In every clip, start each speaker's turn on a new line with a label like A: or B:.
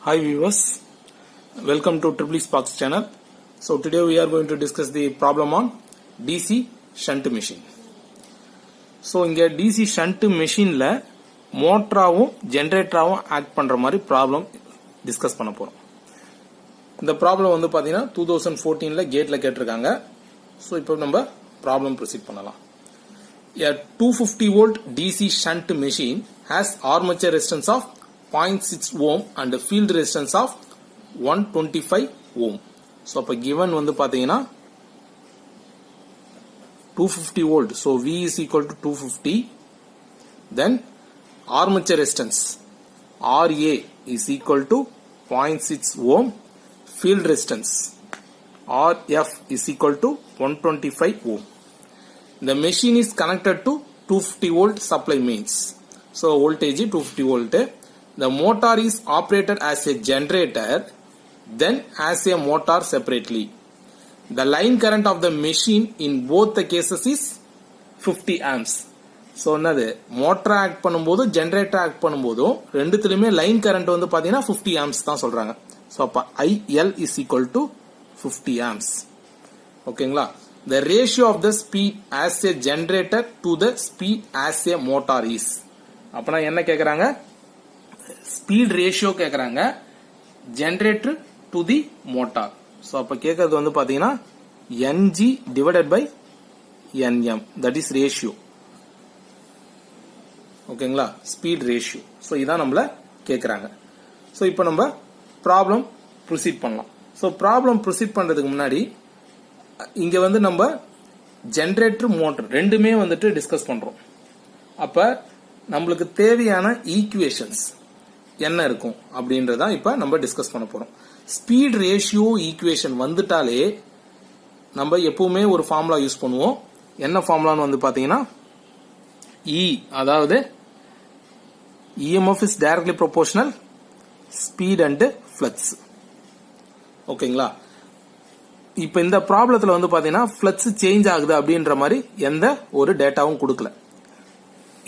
A: Hi viewers, welcome to Triple Sparks channel. So today we are going to discuss the problem on DC shunt machine. So இங்க DC shunt machineல மோட்டராவும் ஜெனரேட்டராவும் act பண்ற மாதிரி problem discuss பண்ண போறோம். இந்த problem வந்து பாத்தீங்கன்னா 2014ல கேட்ல கேட்டிருக்காங்க. ஸோ இப்போ நம்ம ப்ராப்ளம் ப்ரொசீட் பண்ணலாம். A 250 volt DC shunt machine has armature resistance of 0.6 ohm and field resistance of 125 ohm. So அப்ப given வந்து பாத்தீங்கன்னா 250 volt. So V is equal to 250. Then armature resistance RA is equal to 0.6 ohm. Field resistance RF is equal to 125 ohm. The machine is connected to 250 volt supply mains. So voltage 250 volt. The motor is operated as a generator, then as a motor separately. The line current of the machine in both the cases is 50 amps. So என்னது motor act பண்ணும்போது generator act பண்ணும்போது ரெண்டுத்துலயுமே line current வந்து பாத்தீங்கன்னா 50 amps தான் சொல்றாங்க. So அப்ப IL is equal to 50 amps. ஓகேங்களா? The ratio of the speed as a generator to the speed as a motor is. அப்பனா என்ன கேக்குறாங்க? Speed ratio கேக்குறாங்க generator to the motor. So அப்ப கேக்குறது வந்து பாத்தீங்கன்னா NG divided by NM, that is ratio. ஓகேங்களா? Speed ratio. So இதான் நம்மள கேக்குறாங்க. So இப்போ நம்ம problem proceed பண்ணலாம். So problem proceed பண்றதுக்கு முன்னாடி இங்க வந்து நம்ம ஜெனரேட்டர் மோட்டர் ரெண்டுமே வந்துட்டு டிஸ்கஸ் பண்றோம். அப்ப நம்மளுக்கு தேவையான ஈக்குவேஷன்ஸ் என்ன இருக்கும் அப்படின்றத இப்ப நம்ம டிஸ்கஸ் பண்ண போறோம். ஸ்பீட் ரேஷியோ ஈக்குவேஷன் வந்துட்டாலே நம்ம எப்பவுமே ஒரு ஃபார்முலா யூஸ் பண்ணுவோம். என்ன ஃபார்முலான்னு வந்து பாத்தீங்கன்னா E, அதாவது EMF is directly proportional speed and flux. ஓகேங்களா? இப்ப இந்த ப்ராப்ளத்துல வந்து பாத்தீங்கன்னா ஃப்ளக்ஸ் சேஞ்ச் ஆகுது அப்படின்ற மாதிரி எந்த ஒரு டேட்டாவும் கொடுக்கல.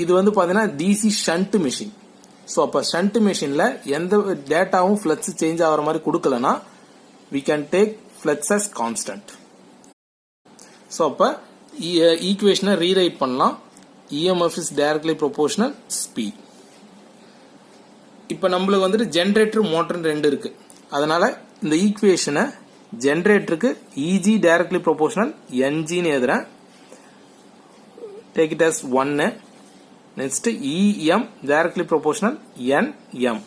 A: இது வந்து பாத்தீங்கன்னா டிசி ஷண்ட் மெஷின். சோ அப்ப ஷண்ட் மெஷின்ல எந்த டேட்டாவும் ஃப்ளக்ஸ் சேஞ்ச் ஆகிற மாதிரி கொடுக்கலனா we can take flux as constant. So அப்ப ஈக்குவேஷனை ரீரைட் பண்ணலாம். EMF is directly proportional speed. இப்ப நம்மளுக்கு வந்துட்டு ஜெனரேட்டர் மோட்டர் ரெண்டு இருக்கு. அதனால இந்த ஈக்குவேஷனை ஜெனரேட்டருக்கு EG directly proportional NG ன்னு எழுதுறேன். Take it as 1. Next EM directly proportional NM.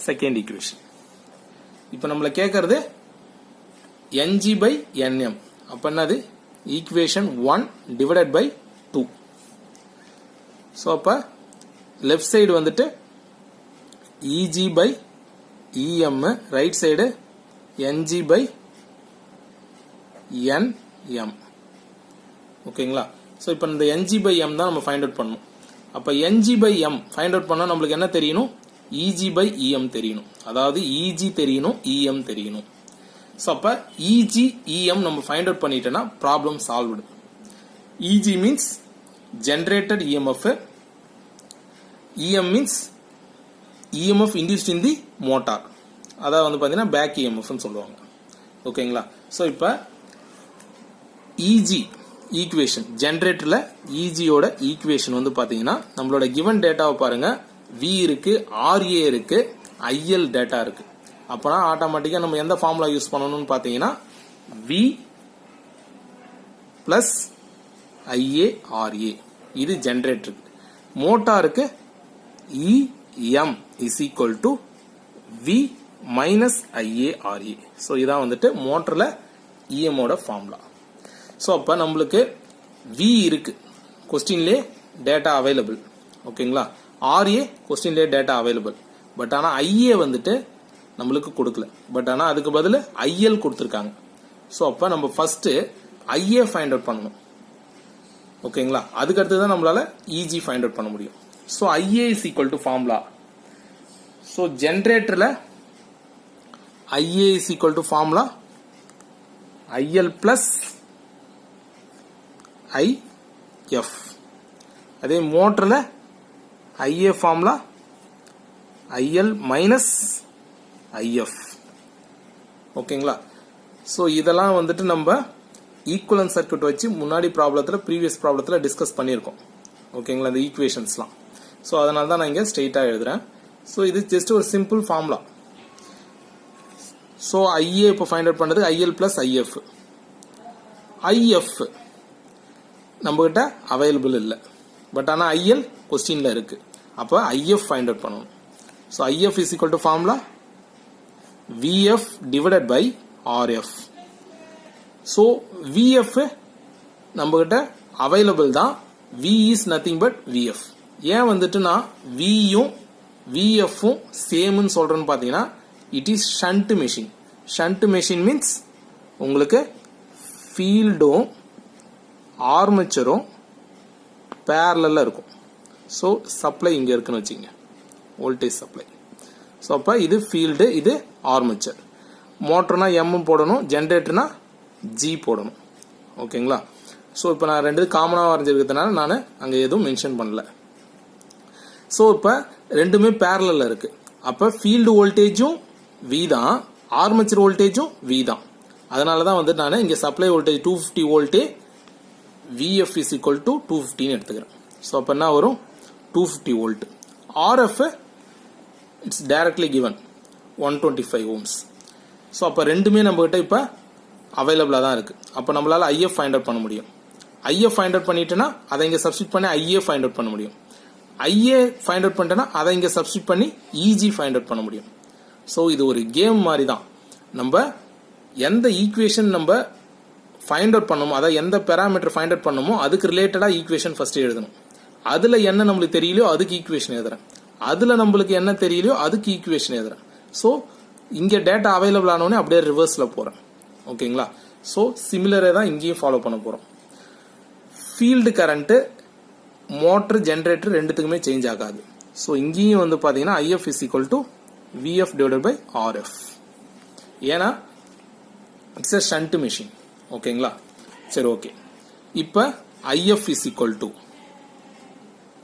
A: Second equation. இப்போ நம்மள கேக்குறது NG by NM. அப்ப என்னது equation 1 divided by 2. So அப்ப left side வந்துட்டு EG by EM, right side NG by NM. ஓகேங்களா? சோ இப்போ இந்த NG by M தான் நம்ம ஃபைண்ட் அவுட் பண்ணணும். அப்ப NG by M find out பண்ணா நமக்கு என்ன தெரியணும்? EG by EM தெரியணும். அதாவது EG தெரியணும், EM தெரியணும். சோ அப்ப EG EM நம்ம ஃபைண்ட் அவுட் பண்ணிட்டோம்னா problem solved. EG means generated EMF, EM means EMF induced in the motor. அதாவது வந்து பாத்தீங்கன்னா பேக் EMF ன்னு சொல்லுவாங்க. ஓகேங்களா? சோ இப்போ EG ஈக்குவேஷன் ஜெனரேட்டர்ல EG யோட ஈக்குவேஷன் வந்து பாத்தீங்கன்னா நம்மளோட given டேட்டாவை பாருங்க. V இருக்கு, RA இருக்கு, IL டேட்டா இருக்கு. அப்பனா ஆட்டோமேட்டிக்கா நம்ம எந்த ஃபார்முலா யூஸ் பண்ணணும்னு பாத்தீங்கன்னா V plus IA RA. இது ஜெனரேட்டருக்கு. மோட்டாருக்கு EM is equal to V minus IA RA. So இதான் வந்துட்டு மோட்டர்ல EM ஓட ஃபார்முலா. சோ அப்ப நம்மளுக்கு V இருக்கு, क्वेश्चनலே டேட்டா அவைலபிள். ஓகேங்களா? RA क्वेश्चनலே டேட்டா அவைலபிள். பட் ஆனா IA வந்துட்டு நம்மளுக்கு கொடுக்கல. பட் ஆனா அதுக்கு பதிலா IL கொடுத்திருக்காங்க. சோ அப்ப நம்ம ஃபர்ஸ்ட் IA ஃபைண்ட் அவுட் பண்ணனும். ஓகேங்களா? அதுக்கு அடுத்து தான் நம்மளால EG ஃபைண்ட் அவுட் பண்ண முடியும். So IA is equal to formula. So ஜெனரேட்டர்ல IA is equal to formula IL plus IF. அதே மோட்டர்ல IA formula IL minus IF. ஓகேங்களா? ஸோ இதெல்லாம் வந்துட்டு நம்ம ஈக்குவலன்ட் சர்க்யூட் வச்சு முன்னாடி ப்ராப்ளத்தில் ப்ரீவியஸ் ப்ராப்ளத்தில் டிஸ்கஸ் பண்ணியிருக்கோம். ஓகேங்களா? இந்த ஈக்குவேஷன்ஸ்லாம். ஸோ அதனால தான் நான் இங்கே ஸ்ட்ரெயிட்டாக எழுதுறேன். ஸோ இது ஜஸ்ட் ஒரு சிம்பிள் ஃபார்முலா. ஸோ ஐஏ இப்போ ஃபைண்ட் அவுட் பண்ணுறது IL plus IF. IF நம்மகிட்ட அவைலபிள் இல்லை, பட் ஆனால் IL கொஸ்டின்ல இருக்கு. அப்போ IF ஃபைண்ட் அவுட் பண்ணணும். So IF is equal to formula VF divided by RF. So VF நம்மகிட்ட அவைலபிள் தான். V is nothing but VF. ஏன் வந்துட்டு நான் Vயும் VFும் சேம்னு சொல்றேன்னு பார்த்தீங்கன்னா it is shunt machine. Shunt machine means உங்களுக்கு ஃபீல்டும் ஆர்மேச்சரும் பேரலல்ல இருக்கும். ஸோ சப்ளை இங்கே இருக்குன்னு வச்சுங்க, வோல்டேஜ் சப்ளை. ஸோ அப்போ இது ஃபீல்டு, இது ஆர்மேச்சர். மோட்டர்னா M போடணும், ஜென்ரேட்டர்னா G போடணும். ஓகேங்களா? ஸோ இப்போ நான் ரெண்டு காமனாக வரைஞ்சிருக்கிறதுனால நான் அங்கே எதுவும் மென்ஷன் பண்ணல. ஸோ இப்போ ரெண்டுமே பேரலல்ல இருக்கு. அப்போ ஃபீல்டு வோல்டேஜும் V தான், ஆர்மேச்சர் வோல்டேஜும் V தான். அதனால தான் வந்து நான் இங்கே supply voltage 250 வோல்ட்டே VF is equal to 250 எடுத்துக்கிறேன். ஸோ அப்போ என்ன வரும்? 250 volt. RF it's directly given 125 ohms. So அப்போ ரெண்டுமே நம்மகிட்ட இப்போ அவைலபிளாக தான் இருக்கு. அப்போ நம்மளால IF ஃபைண்ட் அவுட் பண்ண முடியும். IF ஃபைண்ட் அவுட் பண்ணிட்டேன்னா அதை இங்கே சப்ஸ்டிட் பண்ணி IA ஃபைண்ட் அவுட் பண்ண முடியும். IA ஃபைண்ட் அவுட் பண்ணிட்டேன்னா அதை இங்கே சப்ஸ்டிட் பண்ணி EG ஃபைண்ட் அவுட் பண்ண முடியும். ஸோ இது ஒரு கேம் மாதிரி தான். நம்ம எந்த ஈக்குவேஷன் நம்ம ஃபைண்ட் அவுட் பண்ணணுமோ, அதாவது எந்த பேராமீட்டர் ஃபைண்ட் அவுட் பண்ணணுமோ அதுக்கு ரிலேட்டடாக ஈக்குவேஷன் ஃபர்ஸ்ட் எழுதணும். அதில் என்ன நம்மளுக்கு தெரியலையோ அதுக்கு ஈக்குவேஷன் எழுதுறேன். அதில் நம்மளுக்கு என்ன தெரியலையோ அதுக்கு ஈக்குவேஷன் எழுதுறேன். ஸோ இங்கே டேட்டா அவைலபிள் ஆனோடனே அப்படியே ரிவர்ஸில் போகிறேன். ஓகேங்களா? ஸோ சிமிலரே தான் இங்கேயும் ஃபாலோ பண்ண போகிறோம். ஃபீல்டு கரண்ட்டு மோட்டர் ஜென்ரேட்டர் ரெண்டுத்துக்குமே சேஞ்ச் ஆகாது. ஸோ இங்கேயும் வந்து பார்த்தீங்கன்னா IF is equal to VF divided by RF. ஏன்னா இட்ஸ் a shunt machine. ஓகேங்களா? சரி, ஓகே. இப்போ IF is equal to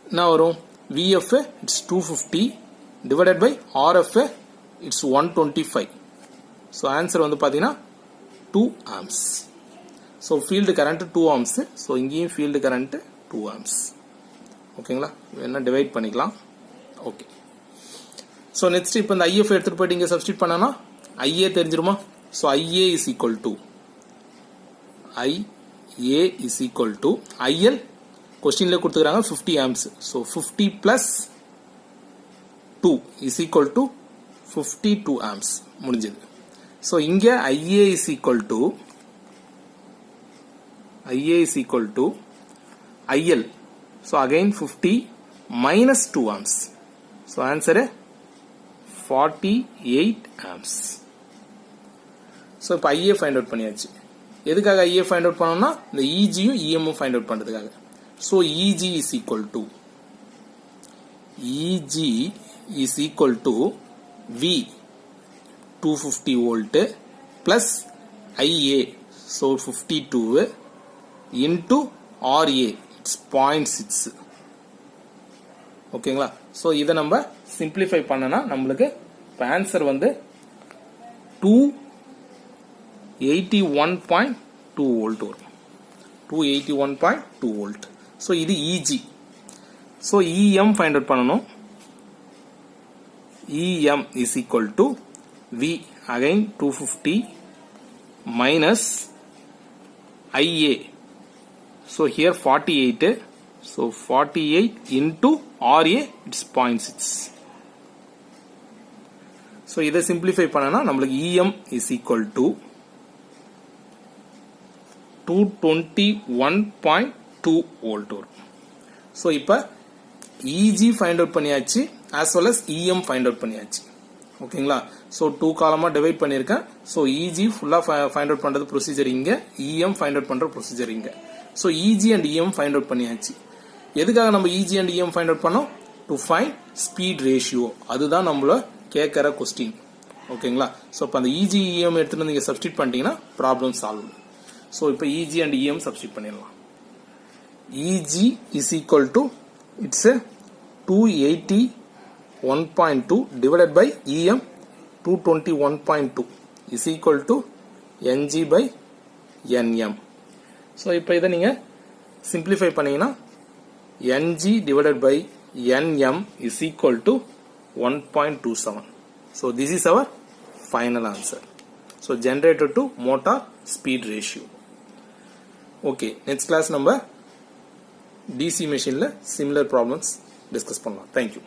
A: என்ன வரும்? VF it's 250 divided by RF it's 125. So answer வந்து பார்த்தீங்கன்னா 2 amps. So field current 2 amps. So இங்கேயும் field current 2 amps. ஓகேங்களா? என்ன டிவைட் பண்ணிக்கலாம். ஓகே. ஸோ நெக்ஸ்ட் இப்போ இந்த IF எடுத்துட்டு போயிட்டு இங்கே சப்ஸ்டிட் பண்ணனா IA தெரிஞ்சிருமா? So IA is equal to IL கொஸ்டின்ல கொடுத்துக்கிறாங்க 50 amps. So 50 plus 2 is equal to 52 amps. முடிஞ்சது. ஸோ இங்க IA is equal to IL. So again 50 minus 2 amps. So answer 48 amps. So இப்போ IA ஃபைண்ட் அவுட் பண்ணியாச்சு. எதுக்காக IA find out பண்ணோம்னா இந்த EGயும் EMம் ஃபைண்ட் அவுட் பண்ணுறதுக்காக. So EG is equal to V 250 volt plus IA so 52 into RA it's 0.6. ஓகேங்களா? So இதை நம்ம சிம்பிளிஃபை பண்ணனா நம்மளுக்கு இப்போ ஆன்சர் வந்து 281.2 வோல்ட் வரும். 281.2 வோல்ட். ஸோ இது EG. So EM find out பண்ணணும். EM is equal to V again 250 minus IA. So here 48. So 48 into RA it's 0.6. So இதை simplify பண்ணனா நம்மளுக்கு EM is equal to 221.2 volt வரும். So இப்ப EG find out பண்ணியாச்சு as well as EM find out பண்ணியாச்சு. ஓகேங்களா? So 2 காலமா divide பண்ணிருக்கேன். So EG ஃபுல்லா find out பண்றது ப்ரொசீஜர் இங்க, EM find out பண்ற ப்ரொசீஜர் இங்க. So EG and EM find out பண்ணியாச்சு. எதுக்காக நம்ம EG and EM find out பண்ணோம்? To find speed ratio. அதுதான் நம்மள கேட்கற கொஸ்டின். ஓகேங்களா? So அப்ப அந்த EG EM எடுத்துட்டு நீங்க சப்ஸ்டிட் பண்ணிட்டீங்கன்னா ப்ராப்ளம் சால்வ். So இப்போ EG and EM சப்ஸ்டிட் பண்ணிடலாம். EG is equal to it's a 280 1.2 divided by EM 221.2 is equal to ng by nm. So இப்போ இதை நீங்க simplify பண்ணீங்கன்னா ng divided by nm is equal to 1.27. So this is our final answer. So generator to motor speed ratio. Okay, next class number DC machine la similar problems discuss பண்ணலாம். Thank you.